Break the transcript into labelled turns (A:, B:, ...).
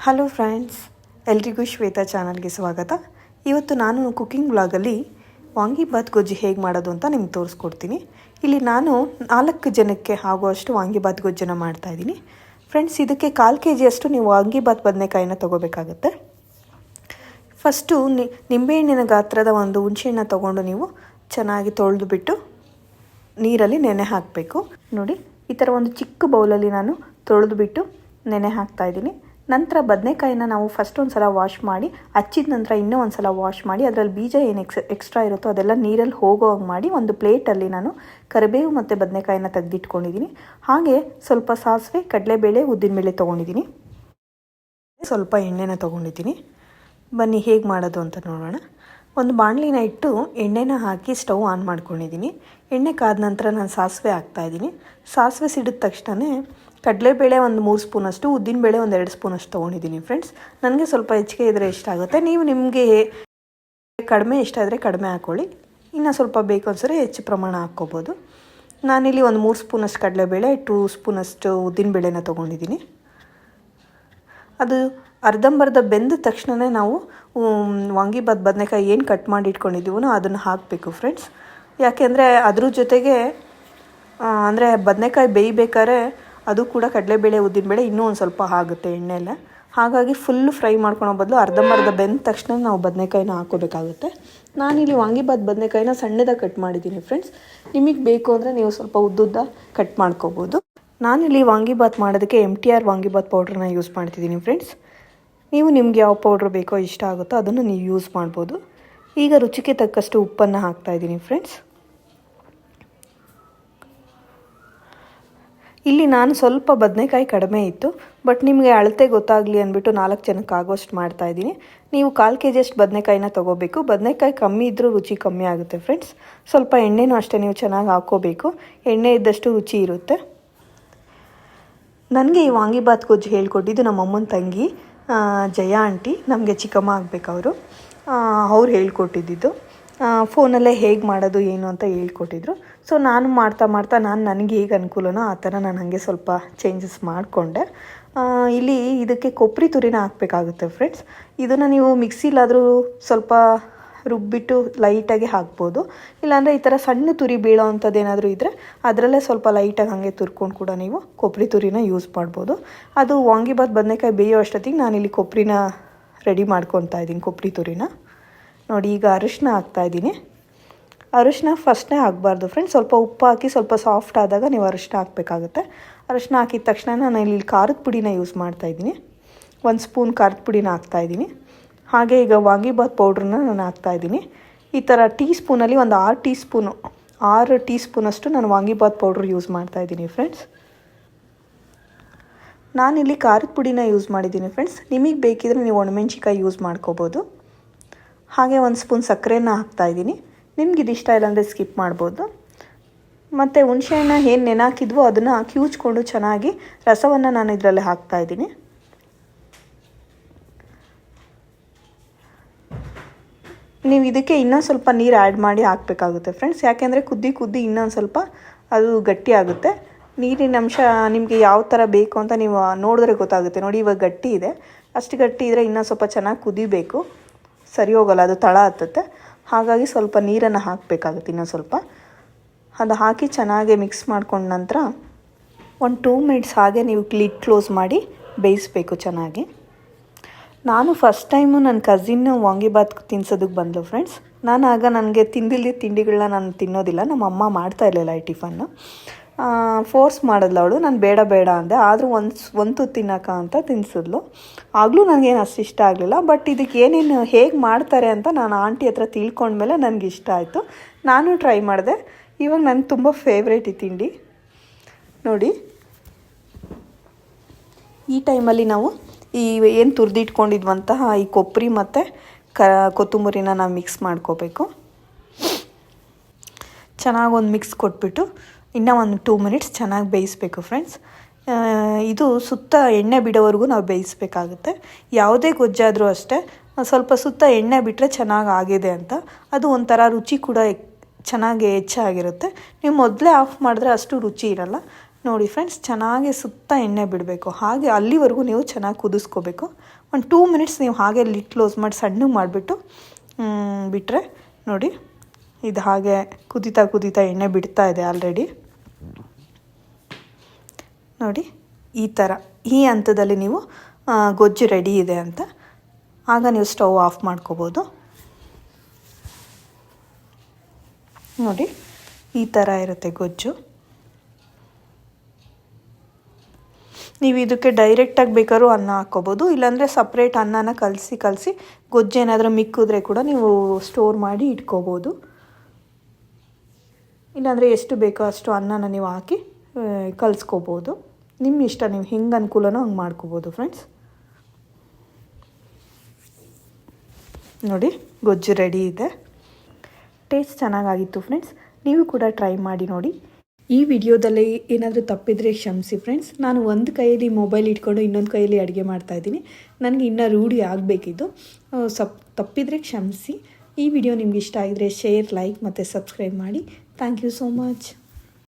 A: Hello friends, ಎಲ್ರಿಗೂ ಶ್ವೇತಾ ಚಾನಲ್ಗೆ ಸ್ವಾಗತ. ಇವತ್ತು ನಾನು ಕುಕ್ಕಿಂಗ್ ವ್ಲಾಗಲ್ಲಿ ವಾಂಗಿಬಾತ್ ಗೊಜ್ಜು ಹೇಗೆ ಮಾಡೋದು ಅಂತ ನಿಮ್ಗೆ ತೋರಿಸ್ಕೊಡ್ತೀನಿ. ಇಲ್ಲಿ ನಾನು 4 ಜನಕ್ಕೆ ಆಗುವಷ್ಟು ವಾಂಗಿಬಾತ್ ಗೊಜ್ಜನ್ನು ಮಾಡ್ತಾಯಿದ್ದೀನಿ. ಫ್ರೆಂಡ್ಸ್, ಇದಕ್ಕೆ 1/4 kg ನೀವು ವಾಂಗಿಬಾತ್ ಬದನೆಕಾಯಿನ ತೊಗೋಬೇಕಾಗತ್ತೆ. ಫಸ್ಟು ನಿಂಬೆಹಣ್ಣಿನ ಗಾತ್ರದ ಒಂದು ಹುಣಸೆಹಣ್ಣ ತೊಗೊಂಡು ನೀವು ಚೆನ್ನಾಗಿ ತೊಳೆದುಬಿಟ್ಟು ನೀರಲ್ಲಿ ನೆನೆ ಹಾಕಬೇಕು. ನೋಡಿ, ಈ ಥರ ಒಂದು ಚಿಕ್ಕ ಬೌಲಲ್ಲಿ ನಾನು ತೊಳೆದುಬಿಟ್ಟು ನೆನೆ ಹಾಕ್ತಾಯಿದ್ದೀನಿ. ನಂತರ ಬದನೆಕಾಯಿನ ನಾವು ಫಸ್ಟ್ ಒಂದು ಸಲ ವಾಶ್ ಮಾಡಿ, ಹಚ್ಚಿದ ನಂತರ ಇನ್ನೂ ಒಂದು ಸಲ ವಾಶ್ ಮಾಡಿ, ಅದರಲ್ಲಿ ಬೀಜ ಏನು ಎಕ್ಸ್ಟ್ರಾ ಇರುತ್ತೋ ಅದೆಲ್ಲ ನೀರಲ್ಲಿ ಹೋಗೋ ಹಾಗೆ ಮಾಡಿ ಒಂದು ಪ್ಲೇಟಲ್ಲಿ ನಾನು ಕರಿಬೇವು ಮತ್ತು ಬದನೆಕಾಯಿನ ತೆಗೆದಿಟ್ಕೊಂಡಿದ್ದೀನಿ. ಹಾಗೆ ಸ್ವಲ್ಪ ಸಾಸಿವೆ, ಕಡಲೆಬೇಳೆ, ಉದ್ದಿನಬೇಳೆ ತೊಗೊಂಡಿದ್ದೀನಿ. ಸ್ವಲ್ಪ ಎಣ್ಣೆನ ತೊಗೊಂಡಿದ್ದೀನಿ. ಬನ್ನಿ ಹೇಗೆ ಮಾಡೋದು ಅಂತ ನೋಡೋಣ. ಒಂದು ಬಾಣಲಿನ ಇಟ್ಟು ಎಣ್ಣೆನ ಹಾಕಿ ಸ್ಟವ್ ಆನ್ ಮಾಡ್ಕೊಂಡಿದ್ದೀನಿ. ಎಣ್ಣೆ ಕಾದ ನಂತರ ನಾನು ಸಾಸಿವೆ ಹಾಕ್ತಾಯಿದ್ದೀನಿ. ಸಾಸಿವೆ ಸಿಡಿದ ತಕ್ಷಣ ಕಡಲೆಬೇಳೆ ಒಂದು 3 ಸ್ಪೂನಷ್ಟು, ಉದ್ದಿನಬೇಳೆ ಒಂದು 2 ಸ್ಪೂನಷ್ಟು ತೊಗೊಂಡಿದ್ದೀನಿ. ಫ್ರೆಂಡ್ಸ್, ನನಗೆ ಸ್ವಲ್ಪ ಹೆಚ್ಚಿಗೆ ಇದ್ದರೆ ಇಷ್ಟ ಆಗುತ್ತೆ. ನೀವು ನಿಮಗೆ ಕಡಿಮೆ ಇಷ್ಟ ಆದರೆ ಕಡಿಮೆ ಹಾಕ್ಕೊಳ್ಳಿ, ಇನ್ನು ಸ್ವಲ್ಪ ಬೇಕು ಅನ್ಸರೆ ಹೆಚ್ಚು ಪ್ರಮಾಣ ಹಾಕ್ಕೋಬೋದು. ನಾನಿಲ್ಲಿ ಒಂದು 3 ಸ್ಪೂನಷ್ಟು ಕಡಲೆಬೇಳೆ, 2 ಸ್ಪೂನಷ್ಟು ಉದ್ದಿನಬೇಳೆನ ತೊಗೊಂಡಿದ್ದೀನಿ. ಅದು ಅರ್ಧಂಬರ್ಧ ಬೆಂದ ತಕ್ಷಣ ನಾವು ವಾಂಗಿಬಾತ್ ಬದನೆಕಾಯಿ ಏನು ಕಟ್ ಮಾಡಿ ಇಟ್ಕೊಂಡಿದ್ದೀವೋ ಅದನ್ನು ಹಾಕಬೇಕು ಫ್ರೆಂಡ್ಸ್. ಯಾಕೆಂದರೆ ಅದ್ರ ಜೊತೆಗೆ ಅಂದರೆ ಬದನೆಕಾಯಿ ಬೇಯಬೇಕಾದ್ರೆ ಅದು ಕೂಡ ಕಡಲೆಬೇಳೆ, ಉದ್ದಿನಬೇಳೆ ಇನ್ನೂ ಒಂದು ಸ್ವಲ್ಪ ಆಗುತ್ತೆ ಎಣ್ಣೆಲ್ಲ. ಹಾಗಾಗಿ ಫುಲ್ಲು ಫ್ರೈ ಮಾಡ್ಕೊಳೋ ಬದಲು ಅರ್ಧಂಬರ್ಧ ಬೆಂದ ತಕ್ಷಣ ನಾವು ಬದನೆಕಾಯಿನ ಹಾಕೋಬೇಕಾಗುತ್ತೆ. ನಾನಿಲ್ಲಿ ವಾಂಗಿಬಾತ್ ಬದನೆಕಾಯಿನ ಸಣ್ಣದಾಗಿ ಕಟ್ ಮಾಡಿದ್ದೀನಿ ಫ್ರೆಂಡ್ಸ್. ನಿಮಗೆ ಬೇಕು ಅಂದರೆ ನೀವು ಸ್ವಲ್ಪ ಉದ್ದುದ್ದ ಕಟ್ ಮಾಡ್ಕೋಬೋದು. ನಾನಿಲ್ಲಿ ವಾಂಗಿಬಾತ್ ಮಾಡೋದಕ್ಕೆ MTR ವಾಂಗಿಬಾತ್ ಪೌಡ್ರನ್ನ ಯೂಸ್ ಮಾಡ್ತಿದ್ದೀನಿ ಫ್ರೆಂಡ್ಸ್. ನೀವು ನಿಮ್ಗೆ ಯಾವ ಪೌಡ್ರ್ ಬೇಕೋ ಇಷ್ಟ ಆಗುತ್ತೋ ಅದನ್ನು ನೀವು ಯೂಸ್ ಮಾಡ್ಬೋದು. ಈಗ ರುಚಿಗೆ ತಕ್ಕಷ್ಟು ಉಪ್ಪನ್ನು ಹಾಕ್ತಾಯಿದ್ದೀನಿ ಫ್ರೆಂಡ್ಸ್. ಇಲ್ಲಿ ನಾನು ಸ್ವಲ್ಪ ಬದನೆಕಾಯಿ ಕಡಿಮೆ ಇತ್ತು, ಬಟ್ ನಿಮಗೆ ಅಳತೆ ಗೊತ್ತಾಗಲಿ ಅಂದ್ಬಿಟ್ಟು 4 ಜನಕ್ಕೆ ಆಗೋಷ್ಟು ಮಾಡ್ತಾಯಿದ್ದೀನಿ. ನೀವು 1/4 kg ಬದನೆಕಾಯಿನ ತೊಗೋಬೇಕು. ಬದನೆಕಾಯಿ ಕಮ್ಮಿ ಇದ್ದರೂ ರುಚಿ ಕಮ್ಮಿ ಆಗುತ್ತೆ ಫ್ರೆಂಡ್ಸ್. ಸ್ವಲ್ಪ ಎಣ್ಣೆನೂ ಅಷ್ಟೇ ನೀವು ಚೆನ್ನಾಗಿ ಹಾಕ್ಕೋಬೇಕು. ಎಣ್ಣೆ ಇದ್ದಷ್ಟು ರುಚಿ ಇರುತ್ತೆ. ನನಗೆ ಈ ವಾಂಗಿಬಾತ್ ಗೊಜ್ಜು ಹೇಳ್ಕೊಟ್ಟಿದ್ದು ನಮ್ಮ ಅಮ್ಮನ ತಂಗಿ ಜಯ ಆಂಟಿ, ನಮಗೆ ಚಿಕ್ಕಮ್ಮ ಆಗಬೇಕು ಅವರು. ಅವ್ರು ಹೇಳ್ಕೊಟ್ಟಿದ್ದು ಫೋನಲ್ಲೇ ಹೇಗೆ ಮಾಡೋದು ಏನು ಅಂತ ಹೇಳ್ಕೊಟ್ಟಿದ್ರು. ಸೊ ನಾನು ಮಾಡ್ತಾ ನನಗೆ ಹೇಗೆ ಅನುಕೂಲನೋ ಆ ಥರ ನಾನು ಹಾಗೆ ಸ್ವಲ್ಪ ಚೇಂಜಸ್ ಮಾಡಿಕೊಂಡೆ. ಇಲ್ಲಿ ಇದಕ್ಕೆ ಕೊಬ್ಬರಿ ತುರಿನ ಹಾಕಬೇಕಾಗುತ್ತೆ ಫ್ರೆಂಡ್ಸ್. ಇದನ್ನು ನೀವು ಮಿಕ್ಸಿಲಾದರೂ ಸ್ವಲ್ಪ ರುಬ್ಬಿಟ್ಟು ಲೈಟಾಗಿ ಹಾಕ್ಬೋದು. ಇಲ್ಲಾಂದರೆ ಈ ಥರ ಸಣ್ಣ ತುರಿ ಬೀಳೋ ಅಂಥದ್ದು ಏನಾದರೂ ಇದ್ದರೆ ಅದರಲ್ಲೇ ಸ್ವಲ್ಪ ಲೈಟಾಗಿ ಹಾಗೆ ತುರ್ಕೊಂಡು ಕೂಡ ನೀವು ಕೊಬ್ಬರಿ ತುರಿನ ಯೂಸ್ ಮಾಡ್ಬೋದು. ಅದು ವಾಂಗಿಬಾತ್ ಬದನೆಕಾಯಿ ಬೇಯೋ ಅಷ್ಟೊತ್ತಿಗೆ ನಾನಿಲ್ಲಿ ಕೊಬ್ಬರಿನ ರೆಡಿ ಮಾಡ್ಕೊತಾ ಇದ್ದೀನಿ. ಕೊಬ್ಬರಿ ತುರಿನ ನೋಡಿ, ಈಗ ಅರಿಶಿನ ಹಾಕ್ತಾಯಿದ್ದೀನಿ. ಅರಿಶಿನ ಫಸ್ಟ್ನೇ ಹಾಕಬಾರ್ದು ಫ್ರೆಂಡ್ಸ್. ಸ್ವಲ್ಪ ಉಪ್ಪು ಹಾಕಿ ಸ್ವಲ್ಪ ಸಾಫ್ಟ್ ಆದಾಗ ನೀವು ಅರಿಶಿನ ಹಾಕಬೇಕಾಗುತ್ತೆ. ಅರಿಶಿನ ಹಾಕಿದ ತಕ್ಷಣ ನಾನು ಇಲ್ಲಿ ಖಾರದ ಪುಡಿನ ಯೂಸ್ ಮಾಡ್ತಾಯಿದ್ದೀನಿ. 1 ಸ್ಪೂನ್ ಖಾರದ ಪುಡಿನ ಹಾಕ್ತಾಯಿದ್ದೀನಿ. ಹಾಗೆ ಈಗ ವಾಂಗಿಬಾತ್ ಪೌಡ್ರನ್ನ ನಾನು ಹಾಕ್ತಾಯಿದ್ದೀನಿ. ಈ ಥರ ಟೀ ಸ್ಪೂನಲ್ಲಿ ಒಂದು 6 ಟೀ ಸ್ಪೂನಷ್ಟು ನಾನು ವಾಂಗಿಬಾತ್ ಪೌಡ್ರ್ ಯೂಸ್ ಮಾಡ್ತಾಯಿದ್ದೀನಿ ಫ್ರೆಂಡ್ಸ್. ನಾನಿಲ್ಲಿ ಖಾರದ ಪುಡಿನ ಯೂಸ್ ಮಾಡಿದ್ದೀನಿ ಫ್ರೆಂಡ್ಸ್. ನಿಮಗೆ ಬೇಕಿದ್ರೆ ನೀವು ಒಣಮೆಣ್ಸಿಕಾಯಿ ಯೂಸ್ ಮಾಡ್ಕೋಬೋದು. ಹಾಗೆ 1 ಸ್ಪೂನ್ ಸಕ್ಕರೆನ ಹಾಕ್ತಾಯಿದ್ದೀನಿ. ನಿಮ್ಗೆ ಇದು ಇಷ್ಟ ಇಲ್ಲಾಂದರೆ ಸ್ಕಿಪ್ ಮಾಡ್ಬೋದು. ಮತ್ತು ಹುಣಸೆಹಣ್ಣ ಏನು ನೆನಾಕಿದ್ವೋ ಅದನ್ನು ಕಿವುಚ್ಕೊಂಡು ಚೆನ್ನಾಗಿ ರಸವನ್ನು ನಾನು ಇದರಲ್ಲಿ ಹಾಕ್ತಾಯಿದ್ದೀನಿ. ನೀವು ಇದಕ್ಕೆ ಇನ್ನೊಂದು ಸ್ವಲ್ಪ ನೀರು ಆ್ಯಡ್ ಮಾಡಿ ಹಾಕಬೇಕಾಗುತ್ತೆ ಫ್ರೆಂಡ್ಸ್. ಯಾಕೆಂದರೆ ಕುದ್ದಿ ಇನ್ನೊಂದು ಸ್ವಲ್ಪ ಅದು ಗಟ್ಟಿ ಆಗುತ್ತೆ. ನೀರಿನ ಅಂಶ ನಿಮಗೆ ಯಾವ ಥರ ಬೇಕು ಅಂತ ನೀವು ನೋಡಿದ್ರೆ ಗೊತ್ತಾಗುತ್ತೆ. ನೋಡಿ, ಇವಾಗ ಗಟ್ಟಿ ಇದೆ. ಅಷ್ಟು ಗಟ್ಟಿ ಇದ್ದರೆ ಇನ್ನೊಂದು ಸ್ವಲ್ಪ ಚೆನ್ನಾಗಿ ಕುದಿಬೇಕು. ಸರಿ ಹೋಗೋಲ್ಲ, ಅದು ತಳ ಹತ್ತುತ್ತೆ. ಹಾಗಾಗಿ ಸ್ವಲ್ಪ ನೀರನ್ನು ಹಾಕಬೇಕಾಗುತ್ತೆ. ಇನ್ನೊಂದು ಸ್ವಲ್ಪ ಅದು ಹಾಕಿ ಚೆನ್ನಾಗಿ ಮಿಕ್ಸ್ ಮಾಡ್ಕೊಂಡ ನಂತರ ಒಂದು 2 ಮಿನಿಟ್ಸ್ ಹಾಗೆ ನೀವು ಲಿಡ್ ಕ್ಲೋಸ್ ಮಾಡಿ ಬೇಯಿಸಬೇಕು ಚೆನ್ನಾಗಿ. ನಾನು ಫಸ್ಟ್ ಟೈಮು ನನ್ನ ಕಸಿನ್ನು ವಾಂಗಿಬಾತ್ ತಿನ್ಸೋದಕ್ಕೆ ಬಂದಳು ಫ್ರೆಂಡ್ಸ್. ನಾನು ಆಗ ನನಗೆ ತಿಂದಿಲ್ದಿದ್ದ ತಿಂಡಿಗಳನ್ನ ನಾನು ತಿನ್ನೋದಿಲ್ಲ. ನಮ್ಮ ಅಮ್ಮ ಮಾಡ್ತಾಯಿರಲಿಲ್ಲ ಈ ಟಿಫನ್ನು. ಫೋರ್ಸ್ ಮಾಡಿದ್ಲು ಅವಳು. ನಾನು ಬೇಡ ಅಂದೆ. ಆದರೂ ಒಂದು ತಿನ್ನೋಕ ಅಂತ ತಿನ್ನಿಸಿದ್ಲು. ಆಗಲೂ ನನಗೇನು ಅಷ್ಟು ಇಷ್ಟ ಆಗಲಿಲ್ಲ. ಬಟ್ ಇದಕ್ಕೆ ಏನೇನು ಹೇಗೆ ಮಾಡ್ತಾರೆ ಅಂತ ನಾನು ಆಂಟಿ ಹತ್ರ ತಿಳ್ಕೊಂಡ್ಮೇಲೆ ನನಗೆ ಇಷ್ಟ ಆಯಿತು. ನಾನು ಟ್ರೈ ಮಾಡಿದೆ. ಇವಾಗ ನನಗೆ ತುಂಬ ಫೇವ್ರೇಟ್ ಈ ತಿಂಡಿ. ನೋಡಿ, ಈ ಟೈಮಲ್ಲಿ ನಾವು ಈ ಏನು ತುರಿದಿಟ್ಕೊಂಡಿದ್ವಂತಹ ಈ ಕೊಬ್ಬರಿ ಮತ್ತು ಕೊತ್ತಂಬರಿನ ನಾವು ಮಿಕ್ಸ್ ಮಾಡ್ಕೋಬೇಕು. ಚೆನ್ನಾಗಿ ಒಂದು ಮಿಕ್ಸ್ ಕೊಟ್ಬಿಟ್ಟು ಇನ್ನೂ ಒಂದು 2 ಮಿನಿಟ್ಸ್ ಚೆನ್ನಾಗಿ ಬೇಯಿಸಬೇಕು ಫ್ರೆಂಡ್ಸ್. ಇದು ಸುತ್ತ ಎಣ್ಣೆ ಬಿಡೋವರೆಗೂ ನಾವು ಬೇಯಿಸಬೇಕಾಗುತ್ತೆ. ಯಾವುದೇ ಗೊಜ್ಜಾದರೂ ಅಷ್ಟೇ ಸ್ವಲ್ಪ ಸುತ್ತ ಎಣ್ಣೆ ಬಿಟ್ಟರೆ ಚೆನ್ನಾಗಿ ಆಗಿದೆ ಅಂತ. ಅದು ಒಂಥರ ರುಚಿ ಕೂಡ ಚೆನ್ನಾಗಿ ಹೆಚ್ಚಾಗಿರುತ್ತೆ. ನೀವು ಮೊದಲೇ ಆಫ್ ಮಾಡಿದ್ರೆ ಅಷ್ಟು ರುಚಿ ಇರಲ್ಲ. ನೋಡಿ ಫ್ರೆಂಡ್ಸ್, ಚೆನ್ನಾಗಿ ಸುತ್ತ ಎಣ್ಣೆ ಬಿಡಬೇಕು. ಹಾಗೆ ಅಲ್ಲಿವರೆಗೂ ನೀವು ಚೆನ್ನಾಗಿ ಕುದಿಸ್ಕೋಬೇಕು. ಒಂದು 2 ಮಿನಿಟ್ಸ್ ನೀವು ಹಾಗೆ ಲಿಡ್ ಕ್ಲೋಸ್ ಮಾಡಿ ಸಣ್ಣಗೆ ಮಾಡಿಬಿಟ್ಟು ಬಿಟ್ಟರೆ ನೋಡಿ, ಇದು ಹಾಗೆ ಕುದೀತಾ ಕುದೀತಾ ಎಣ್ಣೆ ಬಿಡ್ತಾ ಇದೆ ಆಲ್ರೆಡಿ. ನೋಡಿ ಈ ಥರ, ಈ ಹಂತದಲ್ಲಿ ನೀವು ಗೊಜ್ಜು ರೆಡಿ ಇದೆ ಅಂತ ಆಗ ನೀವು ಸ್ಟವ್ ಆಫ್ ಮಾಡ್ಕೋಬೋದು. ನೋಡಿ ಈ ಥರ ಇರುತ್ತೆ ಗೊಜ್ಜು. ನೀವು ಇದಕ್ಕೆ ಡೈರೆಕ್ಟಾಗಿ ಬೇಕಾದ್ರೂ ಅನ್ನ ಹಾಕ್ಕೋಬೋದು, ಇಲ್ಲಾಂದರೆ ಸಪ್ರೇಟ್ ಅನ್ನನ ಕಲಸಿ ಗೊಜ್ಜು ಏನಾದರೂ ಮಿಕ್ಕಿದ್ರೆ ಕೂಡ ನೀವು ಸ್ಟೋರ್ ಮಾಡಿ ಇಟ್ಕೋಬೋದು. ಇಲ್ಲಾಂದರೆ ಎಷ್ಟು ಬೇಕೋ ಅಷ್ಟು ಅನ್ನನ ನೀವು ಹಾಕಿ ಕಲಿಸ್ಕೋಬೋದು. ನಿಮ್ಮ ಇಷ್ಟ, ನೀವು ಹೆಂಗೆ ಅನುಕೂಲನೋ ಹಂಗೆ ಮಾಡ್ಕೋಬೋದು ಫ್ರೆಂಡ್ಸ್. ನೋಡಿ ಗೊಜ್ಜು ರೆಡಿ ಇದೆ. ಟೇಸ್ಟ್ ಚೆನ್ನಾಗಾಗಿತ್ತು ಫ್ರೆಂಡ್ಸ್, ನೀವು ಕೂಡ ಟ್ರೈ ಮಾಡಿ ನೋಡಿ. ಈ ವಿಡಿಯೋದಲ್ಲಿ ಏನಾದರೂ ತಪ್ಪಿದರೆ ಕ್ಷಮಿಸಿ ಫ್ರೆಂಡ್ಸ್. ನಾನು ಒಂದು ಕೈಯಲ್ಲಿ ಮೊಬೈಲ್ ಇಟ್ಕೊಂಡು ಇನ್ನೊಂದು ಕೈಯಲ್ಲಿ ಅಡುಗೆ ಮಾಡ್ತಾಯಿದ್ದೀನಿ. ನನಗೆ ಇನ್ನೂ ರೂಢಿ ಆಗಬೇಕಿದ್ದು. ತಪ್ಪಿದರೆ ಕ್ಷಮಿಸಿ. ಈ ವಿಡಿಯೋ ನಿಮ್ಗೆ ಇಷ್ಟ ಆಗಿದರೆ ಶೇರ್, ಲೈಕ್ ಮತ್ತು ಸಬ್ಸ್ಕ್ರೈಬ್ ಮಾಡಿ. Thank you so much.